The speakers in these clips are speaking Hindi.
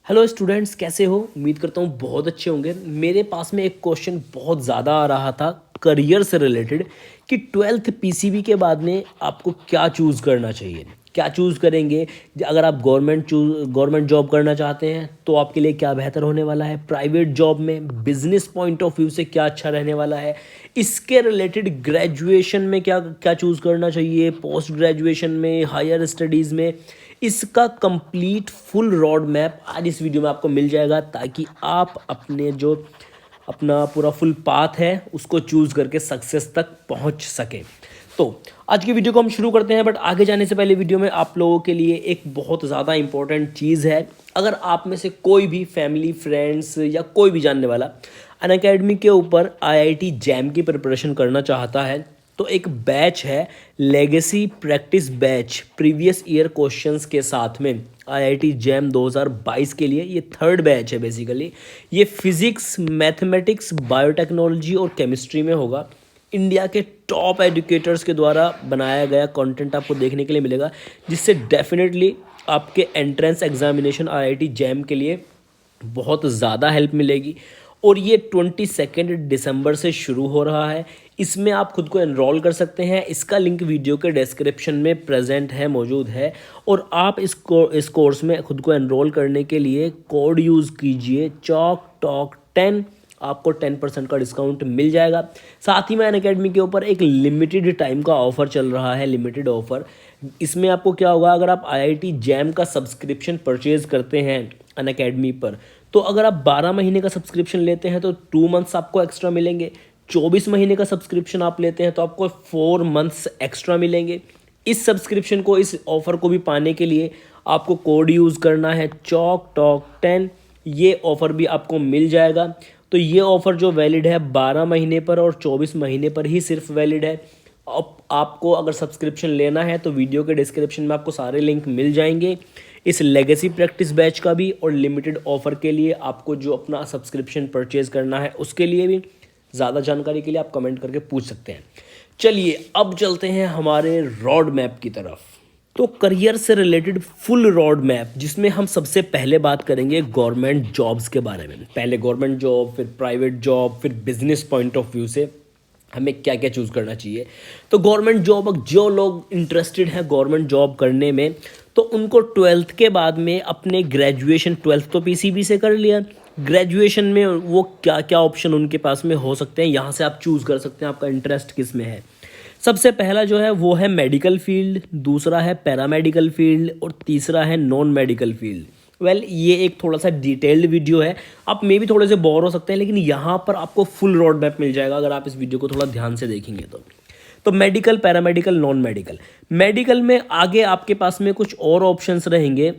हेलो स्टूडेंट्स, कैसे हो? उम्मीद करता हूँ बहुत अच्छे होंगे। मेरे पास में एक क्वेश्चन बहुत ज़्यादा आ रहा था करियर से रिलेटेड कि ट्वेल्थ पीसीबी के बाद में आपको क्या चूज़ करना चाहिए, क्या चूज़ करेंगे। अगर आप गवर्नमेंट जॉब करना चाहते हैं तो आपके लिए क्या बेहतर होने वाला है, प्राइवेट जॉब में बिजनेस पॉइंट ऑफ व्यू से क्या अच्छा रहने वाला है, इसके रिलेटेड ग्रेजुएशन में क्या क्या चूज़ करना चाहिए, पोस्ट ग्रेजुएशन में, हायर स्टडीज़ में, इसका कंप्लीट फुल रोड मैप आज इस वीडियो में आपको मिल जाएगा, ताकि आप अपने जो अपना पूरा फुल पाथ है उसको चूज़ करके सक्सेस तक पहुंच सकें। तो आज की वीडियो को हम शुरू करते हैं, बट आगे जाने से पहले वीडियो में आप लोगों के लिए एक बहुत ज़्यादा इंपॉर्टेंट चीज़ है। अगर आप में से कोई भी फैमिली, फ्रेंड्स या कोई भी जानने वाला अनअकैडमी के ऊपर आईआईटी जैम की प्रिपरेशन करना चाहता है, तो एक बैच है legacy practice batch previous year questions के साथ में आईआईटी जैम 2022 के लिए। ये थर्ड बैच है बेसिकली। ये फिजिक्स, मैथमेटिक्स, बायोटेक्नोलॉजी और केमिस्ट्री में होगा। इंडिया के टॉप एजुकेटर्स के द्वारा बनाया गया कंटेंट आपको देखने के लिए मिलेगा, जिससे डेफिनेटली आपके एंट्रेंस एग्जामिनेशन आईआईटी जैम के लिए बहुत ज़्यादा हेल्प मिलेगी। और ये 22 दिसंबर से शुरू हो रहा है। इसमें आप खुद को एनरोल कर सकते हैं। इसका लिंक वीडियो के डिस्क्रिप्शन में प्रेजेंट है, मौजूद है। और आप इस कोर्स में खुद को एनरोल करने के लिए कोड यूज़ कीजिए CHALKTALK10। आपको 10% का डिस्काउंट मिल जाएगा। साथ ही में अनअकैडमी के ऊपर एक लिमिटेड टाइम का ऑफर चल रहा है, लिमिटेड ऑफर। इसमें आपको क्या होगा, अगर आप आईआईटी जैम का सब्सक्रिप्शन परचेज करते हैं अनअकैडमी पर, तो अगर आप 12 महीने का सब्सक्रिप्शन लेते हैं तो 2 मंथ्स आपको एक्स्ट्रा मिलेंगे। 24 महीने का सब्सक्रिप्शन आप लेते हैं तो आपको 4 मंथ्स एक्स्ट्रा मिलेंगे। इस सब्सक्रिप्शन को, इस ऑफर को भी पाने के लिए आपको कोड यूज़ करना है CHALKTALK10। ये ऑफ़र भी आपको मिल जाएगा। तो ये ऑफ़र जो वैलिड है 12 महीने पर और 24 महीने पर ही सिर्फ वैलिड है। अब आपको अगर सब्सक्रिप्शन लेना है तो वीडियो के डिस्क्रिप्शन में आपको सारे लिंक मिल जाएंगे, इस लेगेसी प्रैक्टिस बैच का भी और लिमिटेड ऑफर के लिए। आपको जो अपना सब्सक्रिप्शन परचेज करना है उसके लिए भी ज़्यादा जानकारी के लिए आप कमेंट करके पूछ सकते हैं। चलिए अब चलते हैं हमारे रोड मैप की तरफ। तो करियर से रिलेटेड फुल रोड मैप, जिसमें हम सबसे पहले बात करेंगे गवर्नमेंट जॉब्स के बारे में। पहले गवर्नमेंट जॉब, फिर प्राइवेट जॉब, फिर बिजनेस पॉइंट ऑफ व्यू से हमें क्या क्या चूज़ करना चाहिए। तो गवर्नमेंट जॉब, जो लोग इंटरेस्टेड हैं गवर्नमेंट जॉब करने में, तो उनको ट्वेल्थ के बाद में अपने ग्रेजुएशन, ट्वेल्थ तो पीसीबी से कर लिया, ग्रेजुएशन में वो क्या क्या ऑप्शन उनके पास में हो सकते हैं, यहाँ से आप चूज़ कर सकते हैं आपका इंटरेस्ट किस में है। सबसे पहला जो है वो है मेडिकल फील्ड, दूसरा है पैरामेडिकल फील्ड और तीसरा है नॉन मेडिकल फील्ड। ये एक थोड़ा सा डिटेल्ड वीडियो है, आप मे भी थोड़े से बोर हो सकते हैं, लेकिन यहाँ पर आपको फुल रोड मैप मिल जाएगा अगर आप इस वीडियो को थोड़ा ध्यान से देखेंगे तो medical, paramedical, non medical. Medical में आगे आपके पास में कुछ और ऑप्शंस रहेंगे,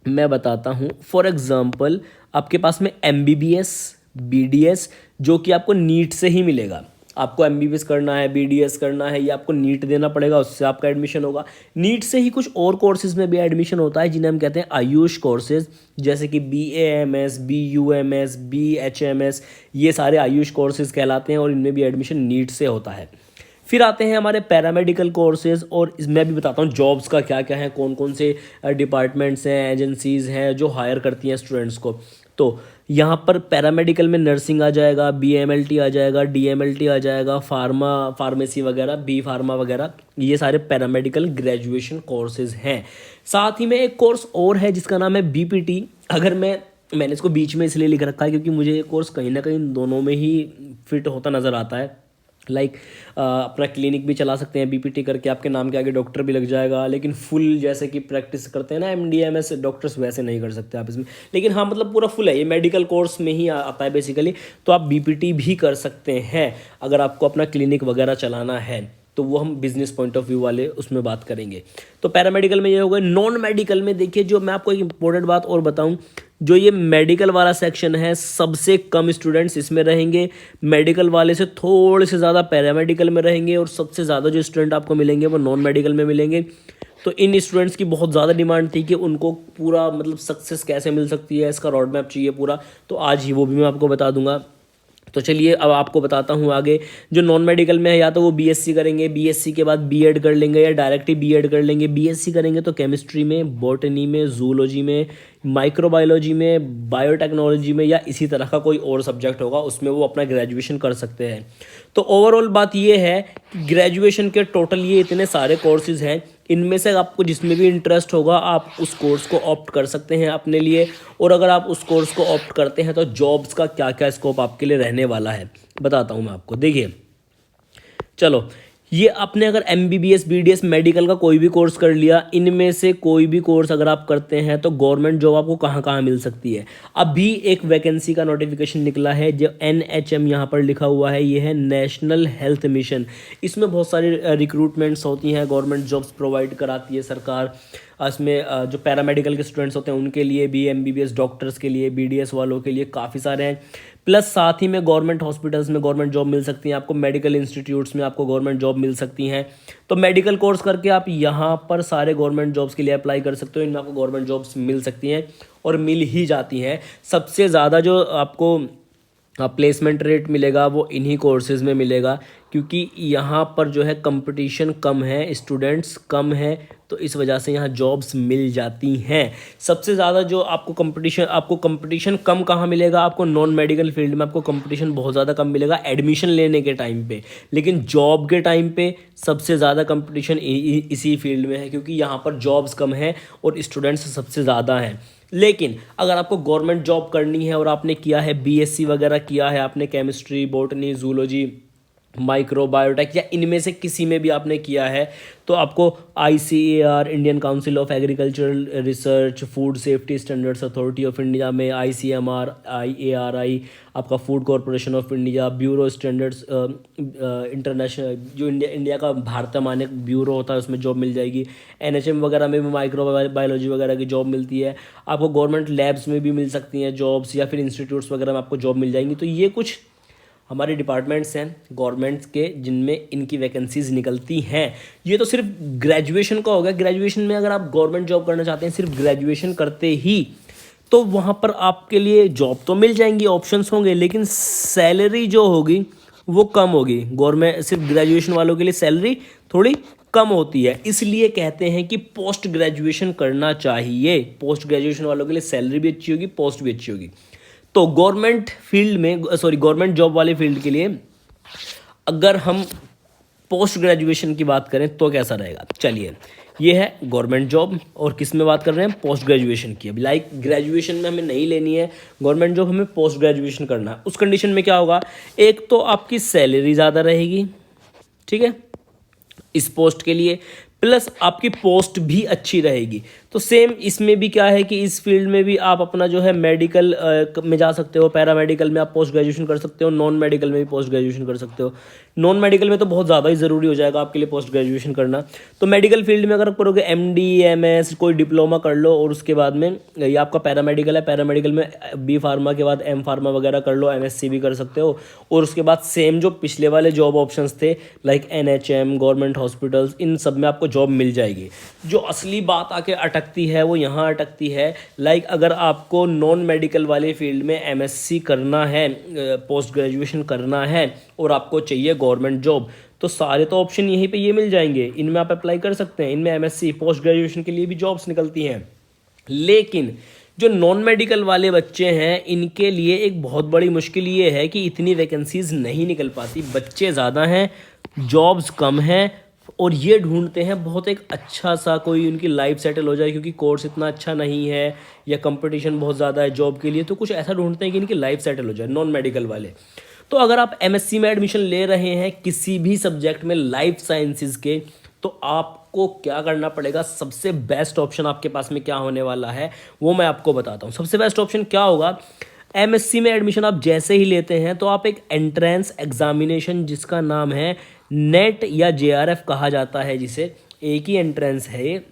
मैं बताता हूँ। फॉर एग्जांपल आपके पास में एमबीबीएस, बीडीएस, जो कि आपको नीट से ही मिलेगा। आपको एमबीबीएस करना है, बीडीएस करना है, ये आपको नीट देना पड़ेगा, उससे आपका एडमिशन होगा। नीट से ही कुछ और कोर्सेज में भी एडमिशन होता है जिन्हें हम कहते हैं आयुष कोर्सेज, जैसे कि BAMS, BUMS, BHMS, ये सारे आयुष कोर्सेज कहलाते हैं और इनमें भी एडमिशन नीट से होता है। फिर आते हैं हमारे पैरामेडिकल कोर्सेज, और इसमें भी बताता हूँ जॉब्स का क्या क्या है, कौन कौन से डिपार्टमेंट्स हैं, एजेंसीज़ हैं जो हायर करती हैं स्टूडेंट्स को। तो यहाँ पर पैरामेडिकल में नर्सिंग आ जाएगा, BMLT आ जाएगा, DMLT आ जाएगा, फार्मेसी वगैरह, बी फार्मा वगैरह, ये सारे पैरामेडिकल ग्रेजुएशन कोर्सेज हैं। साथ ही में एक कोर्स और है जिसका नाम है BPT। अगर मैंने इसको बीच में इसलिए लिख रखा है क्योंकि मुझे ये कोर्स कहीं ना कहीं दोनों में ही फिट होता नज़र आता है। अपना क्लिनिक भी चला सकते हैं BPT करके, आपके नाम के आगे डॉक्टर भी लग जाएगा, लेकिन फुल जैसे कि प्रैक्टिस करते हैं ना MD MS डॉक्टर्स, वैसे नहीं कर सकते आप इसमें। लेकिन हाँ, मतलब पूरा फुल है, ये मेडिकल कोर्स में ही आता है बेसिकली। तो आप BPT भी कर सकते हैं अगर आपको अपना क्लिनिक वगैरह चलाना है, तो वो हम बिजनेस पॉइंट ऑफ व्यू वाले उसमें बात करेंगे। तो पैरामेडिकल में ये होगा। नॉन मेडिकल में देखिए, जो मैं आपको एक इंपॉर्टेंट बात और बताऊं, जो ये मेडिकल वाला सेक्शन है, सबसे कम स्टूडेंट्स इसमें रहेंगे। मेडिकल वाले से थोड़े से ज़्यादा पैरामेडिकल में रहेंगे, और सबसे ज़्यादा जो स्टूडेंट आपको मिलेंगे वो नॉन मेडिकल में मिलेंगे। तो इन स्टूडेंट्स की बहुत ज़्यादा डिमांड थी कि उनको पूरा मतलब सक्सेस कैसे मिल सकती है, इसका रोड मैप चाहिए पूरा, तो आज ही वो भी मैं आपको बता दूंगा। तो चलिए अब आपको बताता हूँ आगे। जो नॉन मेडिकल में है या तो वो बीएससी करेंगे, बीएससी के बाद बीएड कर लेंगे या डायरेक्ट ही बीएड कर लेंगे। बीएससी करेंगे तो केमिस्ट्री में, बॉटनी में, जूलॉजी में, माइक्रोबायोलॉजी में, बायोटेक्नोलॉजी में या इसी तरह का कोई और सब्जेक्ट होगा उसमें वो अपना ग्रेजुएशन कर सकते हैं। तो ओवरऑल बात ये है कि ग्रेजुएशन के टोटल ये इतने सारे कोर्सेज हैं, इनमें से आपको जिसमें भी इंटरेस्ट होगा आप उस कोर्स को ऑप्ट कर सकते हैं अपने लिए। और अगर आप उस कोर्स को ऑप्ट करते हैं तो जॉब्स का क्या क्या स्कोप आपके लिए रहने वाला है बताता हूँ मैं आपको। देखिए चलो, ये आपने अगर एमबीबीएस, बीडीएस, मेडिकल का कोई भी कोर्स कर लिया, इनमें से कोई भी कोर्स अगर आप करते हैं तो गवर्नमेंट जॉब आपको कहाँ कहाँ मिल सकती है। अभी एक वैकेंसी का नोटिफिकेशन निकला है जो NHM यहाँ पर लिखा हुआ है, ये है नेशनल हेल्थ मिशन। इसमें बहुत सारी रिक्रूटमेंट्स होती हैं, गवर्नमेंट जॉब्स प्रोवाइड कराती है सरकार। इसमें जो पैरामेडिकल के स्टूडेंट्स होते हैं उनके लिए भी, एमबीबीएस डॉक्टर्स के लिए, बीडीएस वालों के लिए काफ़ी सारे हैं। प्लस साथ ही में गवर्नमेंट हॉस्पिटल्स में गवर्नमेंट जॉब मिल सकती हैं आपको, मेडिकल इंस्टीट्यूट्स में आपको गवर्नमेंट जॉब मिल सकती हैं। तो मेडिकल कोर्स करके आप यहाँ पर सारे गवर्नमेंट जॉब्स के लिए अप्लाई कर सकते हो, इनमें आपको गवर्नमेंट जॉब्स मिल सकती हैं और मिल ही जाती हैं। सबसे ज़्यादा जो आपको प्लेसमेंट रेट मिलेगा वो इन्हीं कोर्सेज़ में मिलेगा, क्योंकि यहाँ पर जो है कंपटीशन कम है, स्टूडेंट्स कम है, तो इस वजह से यहाँ जॉब्स मिल जाती हैं। सबसे ज़्यादा जो आपको कंपटीशन कम कहाँ मिलेगा, आपको नॉन मेडिकल फील्ड में आपको कंपटीशन बहुत ज़्यादा कम मिलेगा एडमिशन लेने के टाइम पे, लेकिन जॉब के टाइम पे सबसे ज़्यादा कंपटीशन इसी फील्ड में है, क्योंकि यहाँ पर जॉब्स कम है और स्टूडेंट्स सबसे ज़्यादा हैं। लेकिन अगर आपको गवर्नमेंट जॉब करनी है और आपने किया है बीएससी वगैरह किया है, आपने chemistry, botany, zoology, micro biotech या इनमें से किसी में भी आपने किया है, तो आपको ICAR, Indian council of agricultural research, food safety standards authority of India में, ICMR, IARI, आपका food corporation of India, bureau standards international, जो इंडिया का भारत मानक ब्यूरो होता है उसमें जॉब मिल जाएगी। NHM वगैरह में भी माइक्रो बायोलॉजी वगैरह की जॉब मिलती है। आपको गवर्नमेंट लैब्स में भी मिल सकती हैं जॉब्स, या फिर इंस्टीट्यूट्स वगैरह में आपको जॉब मिल जाएंगी। तो ये कुछ हमारे डिपार्टमेंट्स हैं गवर्नमेंट्स के जिनमें इनकी वैकेंसीज निकलती हैं। ये तो सिर्फ ग्रेजुएशन का हो गया। ग्रेजुएशन में अगर आप गवर्नमेंट जॉब करना चाहते हैं सिर्फ ग्रेजुएशन करते ही, तो वहाँ पर आपके लिए जॉब तो मिल जाएंगी, ऑप्शंस होंगे, लेकिन सैलरी जो होगी वो कम होगी। गवर्नमेंट सिर्फ ग्रेजुएशन वालों के लिए सैलरी थोड़ी कम होती है, इसलिए कहते हैं कि पोस्ट ग्रेजुएशन करना चाहिए। पोस्ट ग्रेजुएशन वालों के लिए सैलरी भी अच्छी होगी, पोस्ट भी अच्छी होगी। तो गवर्नमेंट जॉब वाले फील्ड के लिए अगर हम पोस्ट ग्रेजुएशन की बात करें तो कैसा रहेगा, चलिए ये है गवर्नमेंट जॉब। और किस में बात कर रहे हैं, पोस्ट ग्रेजुएशन की। अभी लाइक ग्रेजुएशन में हमें नहीं लेनी है गवर्नमेंट जॉब, हमें पोस्ट ग्रेजुएशन करना है। उस कंडीशन में क्या होगा, एक तो आपकी सैलरी ज़्यादा रहेगी, ठीक है, इस पोस्ट के लिए, प्लस आपकी पोस्ट भी अच्छी रहेगी। तो सेम इसमें भी क्या है कि इस फील्ड में भी आप अपना जो है मेडिकल में जा सकते हो, पैरामेडिकल में आप पोस्ट ग्रेजुएशन कर सकते हो, नॉन मेडिकल में भी पोस्ट ग्रेजुएशन कर सकते हो। नॉन मेडिकल में तो बहुत ज़्यादा ही ज़रूरी हो जाएगा आपके लिए पोस्ट ग्रेजुएशन करना। तो मेडिकल फील्ड में अगर आप करोगे MD, MS, कोई डिप्लोमा कर लो, और उसके बाद में ये आपका पैरामेडिकल है, पैरामेडिकल में B फार्मा के बाद M फार्मा वगैरह कर लो, MSc भी कर सकते हो। और उसके बाद सेम जो पिछले वाले जॉब ऑप्शंस थे लाइक NHM, गवर्नमेंट हॉस्पिटल्स, इन सब में आपको जॉब मिल जाएगी। जो असली बात आके अटकती है वो यहाँ अटकती है, लाइक अगर आपको नॉन मेडिकल वाले फील्ड में MSc करना है, पोस्ट ग्रेजुएशन करना है और आपको चाहिए गवर्नमेंट जॉब, तो सारे तो ऑप्शन यहीं पे ये मिल जाएंगे, इनमें आप अप्लाई कर सकते हैं। इनमें MSc पोस्ट ग्रेजुएशन के लिए भी जॉब्स निकलती हैं। लेकिन जो नॉन मेडिकल वाले बच्चे हैं इनके लिए एक बहुत बड़ी मुश्किल ये है कि इतनी वैकेंसीज नहीं निकल पाती, बच्चे ज़्यादा हैं, जॉब्स कम हैं, और ये ढूंढते हैं बहुत एक अच्छा सा कोई उनकी लाइफ सेटल हो जाए, क्योंकि कोर्स इतना अच्छा नहीं है या कंपटीशन बहुत ज़्यादा है जॉब के लिए, तो कुछ ऐसा ढूंढते हैं कि इनकी लाइफ सेटल हो जाए नॉन मेडिकल वाले। तो अगर आप MSc में एडमिशन ले रहे हैं किसी भी सब्जेक्ट में लाइफ साइंसेज के, तो आपको क्या करना पड़ेगा, सबसे बेस्ट ऑप्शन आपके पास में क्या होने वाला है वो मैं आपको बताता हूँ। सबसे बेस्ट ऑप्शन क्या होगा, MSc में एडमिशन आप जैसे ही लेते हैं तो आप एक एंट्रेंस एग्जामिनेशन जिसका नाम है नेट या JRF कहा जाता है, जिसे एक ही एंट्रेंस है,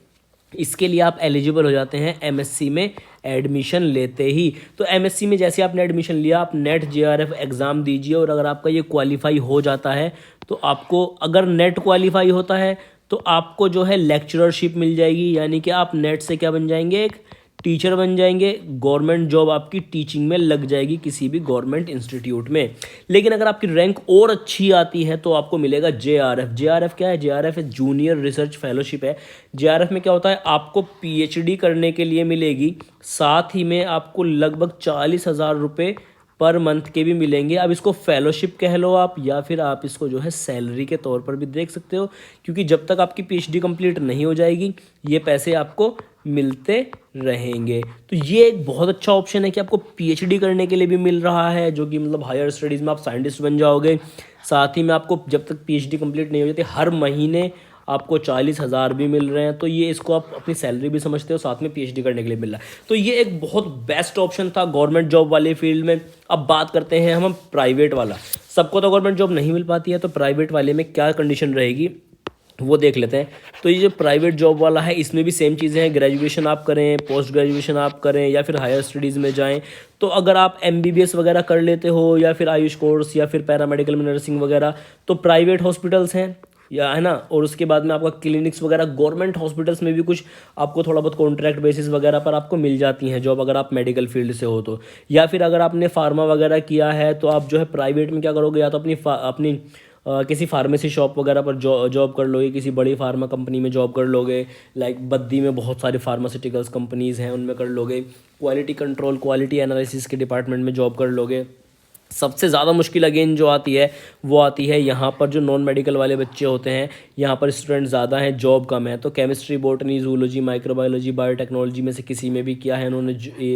इसके लिए आप एलिजिबल हो जाते हैं MSc में एडमिशन लेते ही। तो MSc में जैसे आपने एडमिशन लिया, आप नेट JRF एग्ज़ाम दीजिए, और अगर आपका ये क्वालिफाई हो जाता है तो आपको, अगर नेट क्वालिफाई होता है तो आपको जो है लेक्चररशिप मिल जाएगी, यानी कि आप नेट से क्या बन जाएंगे, एक टीचर बन जाएंगे, गवर्नमेंट जॉब आपकी टीचिंग में लग जाएगी किसी भी गवर्नमेंट इंस्टीट्यूट में। लेकिन अगर आपकी रैंक और अच्छी आती है तो आपको मिलेगा JRF। JRF क्या है? JRF जूनियर रिसर्च फेलोशिप है। JRF में क्या होता है, आपको PhD करने के लिए मिलेगी, साथ ही में आपको लगभग 40,000 रुपये पर मंथ के भी मिलेंगे। अब इसको फेलोशिप कह लो आप, या फिर आप इसको जो है सैलरी के तौर पर भी देख सकते हो, क्योंकि जब तक आपकी PhD कंप्लीट नहीं हो जाएगी ये पैसे आपको मिलते रहेंगे। तो ये एक बहुत अच्छा ऑप्शन है कि आपको PhD करने के लिए भी मिल रहा है, जो कि मतलब हायर स्टडीज़ में आप साइंटिस्ट बन जाओगे। साथ ही में आपको जब तक PhD कंप्लीट नहीं हो जाती हर महीने आपको 40,000 भी मिल रहे हैं। तो ये इसको आप अपनी सैलरी भी समझते हो, साथ में PhD करने के लिए मिल रहा है। तो ये एक बहुत बेस्ट ऑप्शन था गवर्नमेंट जॉब वाले फील्ड में। अब बात करते हैं हम प्राइवेट वाला। सबको तो गवर्नमेंट जॉब नहीं मिल पाती है, तो प्राइवेट वाले में क्या कंडीशन रहेगी वो देख लेते हैं। तो ये जो प्राइवेट जॉब वाला है इसमें भी सेम चीज़ें हैं। ग्रेजुएशन आप करें, पोस्ट ग्रेजुएशन आप करें, या फिर हायर स्टडीज़ में जाएं। तो अगर आप MBBS वगैरह कर लेते हो, या फिर आयुष कोर्स, या फिर पैरामेडिकल में नर्सिंग वगैरह, तो प्राइवेट हॉस्पिटल्स हैं, या है ना। और उसके बाद में आपका क्लिनिक्स वगैरह गवर्नमेंट हॉस्पिटल्स में भी कुछ आपको थोड़ा बहुत कॉन्ट्रैक्ट बेसिस वगैरह पर आपको मिल जाती हैं जॉब, अगर आप मेडिकल फील्ड से हो तो। या फिर अगर आपने फार्मा वगैरह किया है तो आप जो है प्राइवेट में क्या करोगे, या तो अपनी किसी फार्मेसी शॉप वगैरह पर जॉब कर लोगे, किसी बड़ी फार्मा कंपनी में जॉब कर लोगे। लाइक बद्दी में बहुत सारे फार्मास्यूटिकल्स कंपनीज़ हैं, उनमें कर लोगे। क्वालिटी कंट्रोल, क्वालिटी एनालिसिस के डिपार्टमेंट में जॉब कर लोगे। सबसे ज़्यादा मुश्किल अगेन जो आती है वो आती है यहाँ पर जो नॉन मेडिकल वाले बच्चे होते हैं, यहाँ पर स्टूडेंट ज़्यादा हैं, जॉब कम है। तो chemistry, botany, zoology, microbiology, biotechnology में से किसी में भी किया है उन्होंने,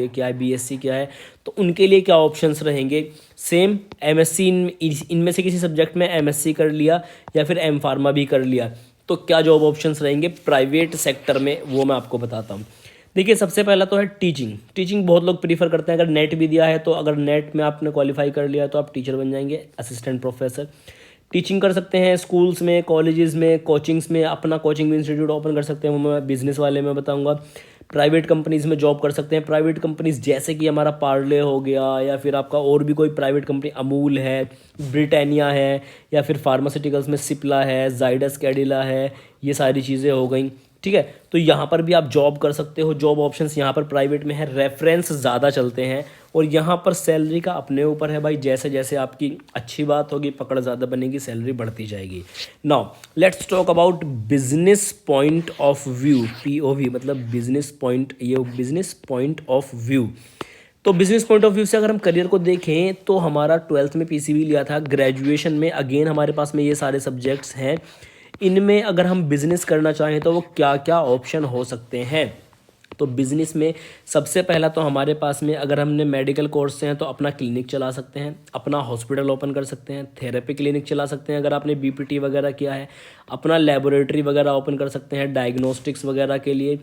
क्या है BSc किया है, तो उनके लिए क्या ऑप्शंस रहेंगे? सेम MSc, इनमें से किसी सब्जेक्ट में MSc कर लिया, या फिर M Pharma भी कर लिया, तो क्या जॉब ऑप्शंस रहेंगे प्राइवेट सेक्टर में वो मैं आपको बताता हूँ। देखिए, सबसे पहला तो है टीचिंग बहुत लोग प्रीफर करते हैं। अगर नेट भी दिया है तो अगर नेट में आपने क्वालिफाई कर लिया तो आप टीचर बन जाएंगे, असिस्टेंट प्रोफेसर। टीचिंग कर सकते हैं स्कूल्स में, कॉलेजेस में, कोचिंग्स में, अपना कोचिंग इंस्टीट्यूट ओपन कर सकते हैं, वो मैं बिजनेस वाले में बताऊंगा। प्राइवेट कंपनीज़ में जॉब कर सकते हैं। प्राइवेट कंपनीज़ जैसे कि हमारा पार्ले हो गया, या फिर आपका और भी कोई प्राइवेट कंपनी, अमूल है, ब्रिटानिया है, या फिर फार्मास्यूटिकल्स में सिप्ला है, जाइडस कैडिला है, ये सारी चीज़ें हो गई। ठीक है, तो यहाँ पर भी आप जॉब कर सकते हो। जॉब ऑप्शंस यहाँ पर प्राइवेट में है, रेफरेंस ज़्यादा चलते हैं, और यहाँ पर सैलरी का अपने ऊपर है भाई, जैसे जैसे आपकी अच्छी बात होगी, पकड़ ज़्यादा बनेगी, सैलरी बढ़ती जाएगी। Now let's talk about business point of view, POV मतलब बिजनेस पॉइंट, ये बिजनेस पॉइंट ऑफ व्यू। तो बिजनेस पॉइंट ऑफ व्यू से अगर हम करियर को देखें तो हमारा 12th में PCB लिया था, ग्रेजुएशन में अगेन हमारे पास में ये सारे सब्जेक्ट्स हैं। इनमें अगर हम बिज़नेस करना चाहें तो वो क्या क्या ऑप्शन हो सकते हैं? तो बिज़नेस में सबसे पहला तो हमारे पास में, अगर हमने मेडिकल कोर्स से हैं तो अपना क्लिनिक चला सकते हैं, अपना हॉस्पिटल ओपन कर सकते हैं, थेरेपी क्लिनिक चला सकते हैं। अगर आपने BPT वगैरह किया है, अपना लेबोरेटरी वगैरह ओपन कर सकते हैं डायग्नोस्टिक्स वगैरह के लिए।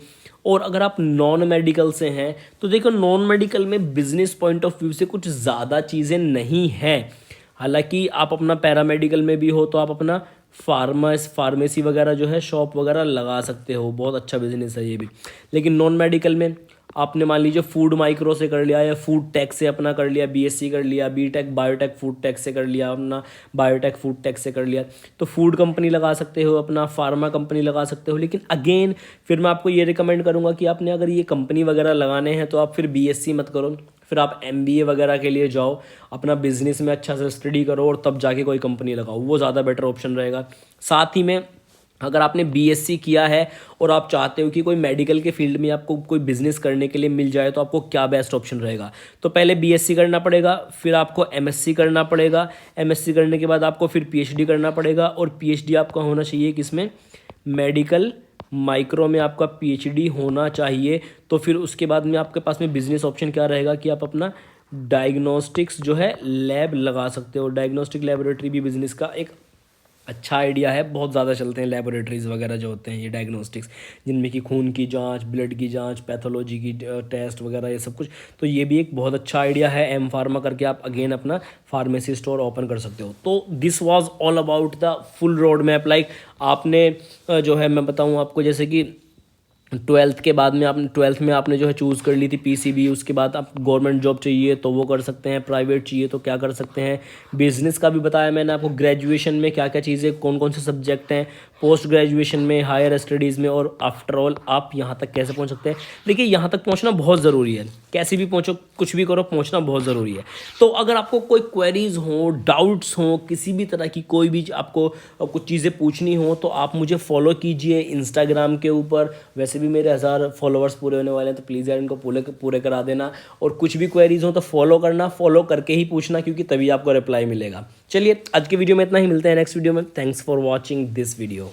और अगर आप नॉन मेडिकल से हैं तो देखो, नॉन मेडिकल में बिजनेस पॉइंट ऑफ व्यू से कुछ ज़्यादा चीज़ें नहीं हैं। हालांकि आप अपना पैरामेडिकल में भी हो तो आप अपना फार्मेसी वगैरह जो है शॉप वगैरह लगा सकते हो, बहुत अच्छा बिजनेस है ये भी। लेकिन नॉन मेडिकल में आपने मान लीजिए फूड माइक्रो से कर लिया, या फूड टेक से अपना कर लिया, BSc कर लिया, B.Tech बायोटेक फूड टेक से कर लिया, अपना बायोटेक फूड टेक से कर लिया, तो फूड कंपनी लगा सकते हो, अपना फार्मा कंपनी लगा सकते हो। लेकिन अगेन फिर मैं आपको ये रिकमेंड करूँगा कि आपने अगर ये कंपनी वगैरह लगाने हैं तो आप फिर BSc मत करो, फिर आप MBA वगैरह के लिए जाओ, अपना बिजनेस में अच्छा से स्टडी करो और तब जाके कोई कंपनी लगाओ, वो ज़्यादा बेटर ऑप्शन रहेगा। साथ ही में अगर आपने BSc किया है और आप चाहते हो कि कोई मेडिकल के फील्ड में आपको कोई बिजनेस करने के लिए मिल जाए, तो आपको क्या बेस्ट ऑप्शन रहेगा? तो पहले BSc करना पड़ेगा, फिर आपको MSc करना पड़ेगा, MSc करने के बाद आपको फिर PhD करना पड़ेगा, और PhD आपका होना चाहिए किसमें? मेडिकल माइक्रो में आपका PhD होना चाहिए। तो फिर उसके बाद में आपके पास में बिजनेस ऑप्शन क्या रहेगा कि आप अपना डायग्नोस्टिक्स जो है लैब लगा सकते हो। डायग्नोस्टिक लेबोरेटरी भी बिजनेस का एक अच्छा आइडिया है, बहुत ज़्यादा चलते हैं लेबोरेटरीज़ वगैरह जो होते हैं ये डायग्नोस्टिक्स, जिनमें कि खून की जांच, ब्लड की जांच, पैथोलॉजी की टेस्ट वगैरह ये सब कुछ। तो ये भी एक बहुत अच्छा आइडिया है। M Pharma करके आप अगेन अपना फार्मेसी स्टोर ओपन कर सकते हो। तो this was all about the full road map. Like आपने जो है, मैं बताऊँ आपको, जैसे कि 12th के बाद में आपने 12th में आपने जो है चूज़ कर ली थी PCB, उसके बाद आप गवर्नमेंट जॉब चाहिए तो वो कर सकते हैं, प्राइवेट चाहिए तो क्या कर सकते हैं, बिजनेस का भी बताया मैंने आपको, ग्रेजुएशन में क्या क्या चीज़ें, कौन कौन से सब्जेक्ट हैं, पोस्ट ग्रेजुएशन में, हायर स्टडीज़ में, और आफ्टर ऑल आप यहाँ तक कैसे पहुँच सकते हैं। देखिए यहाँ तक पहुँचना बहुत ज़रूरी है, कैसे भी पहुँचो, कुछ भी करो, पहुँचना बहुत ज़रूरी है। तो अगर आपको कोई क्वेरीज हो, डाउट्स हो, किसी भी तरह की कोई भी आपको कुछ चीज़ें पूछनी हो, तो आप मुझे फॉलो कीजिए इंस्टाग्राम के ऊपर। वैसे भी मेरे 1000 फॉलोअर्स पूरे होने वाले हैं, तो प्लीज़ यार इनको पूरे करा देना। और कुछ भी क्वेरीज हो तो फॉलो करना, फॉलो करके ही पूछना, क्योंकि तभी आपको रिप्लाई मिलेगा। चलिए आज की वीडियो में इतना ही, मिलते हैं नेक्स्ट वीडियो में। Thanks for watching this video.